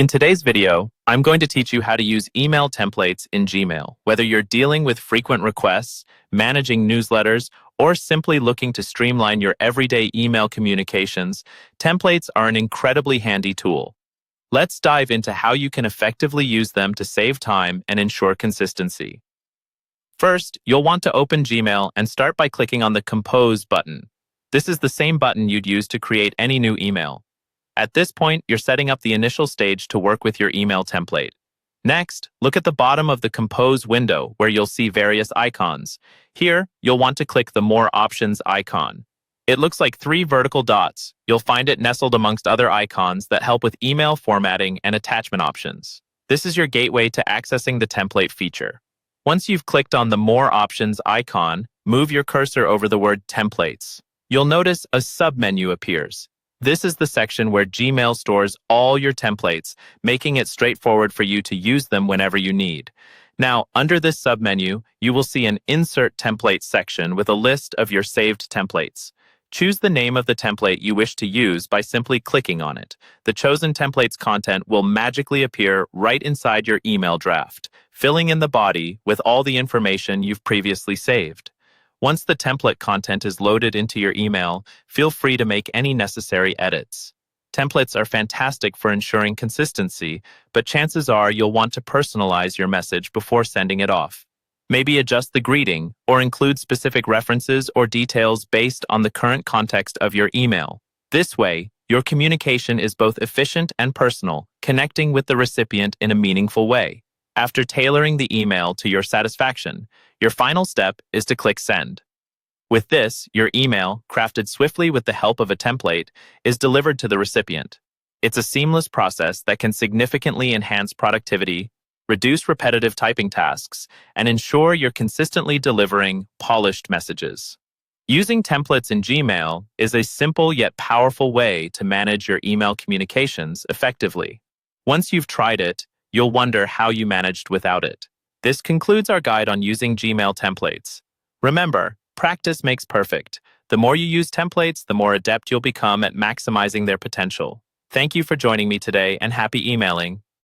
In today's video, I'm going to teach you how to use email templates in Gmail. Whether you're dealing with frequent requests, managing newsletters, or simply looking to streamline your everyday email communications, templates are an incredibly handy tool. Let's dive into how you can effectively use them to save time and ensure consistency. First, you'll want to open Gmail and start by clicking on the Compose button. This is the same button you'd use to create any new email. At this point, you're setting up the initial stage to work with your email template. Next, look at the bottom of the Compose window where you'll see various icons. Here, you'll want to click the More Options icon. It looks like 3 vertical dots. You'll find it nestled amongst other icons that help with email formatting and attachment options. This is your gateway to accessing the template feature. Once you've clicked on the More Options icon, move your cursor over the word Templates. You'll notice a submenu appears. This is the section where Gmail stores all your templates, making it straightforward for you to use them whenever you need. Now, under this submenu, you will see an Insert Template section with a list of your saved templates. Choose the name of the template you wish to use by simply clicking on it. The chosen template's content will magically appear right inside your email draft, filling in the body with all the information you've previously saved. Once the template content is loaded into your email, feel free to make any necessary edits. Templates are fantastic for ensuring consistency, but chances are you'll want to personalize your message before sending it off. Maybe adjust the greeting or include specific references or details based on the current context of your email. This way, your communication is both efficient and personal, connecting with the recipient in a meaningful way. After tailoring the email to your satisfaction, your final step is to click Send. With this, your email, crafted swiftly with the help of a template, is delivered to the recipient. It's a seamless process that can significantly enhance productivity, reduce repetitive typing tasks, and ensure you're consistently delivering polished messages. Using templates in Gmail is a simple yet powerful way to manage your email communications effectively. Once you've tried it, you'll wonder how you managed without it. This concludes our guide on using Gmail templates. Remember, practice makes perfect. The more you use templates, the more adept you'll become at maximizing their potential. Thank you for joining me today, and happy emailing.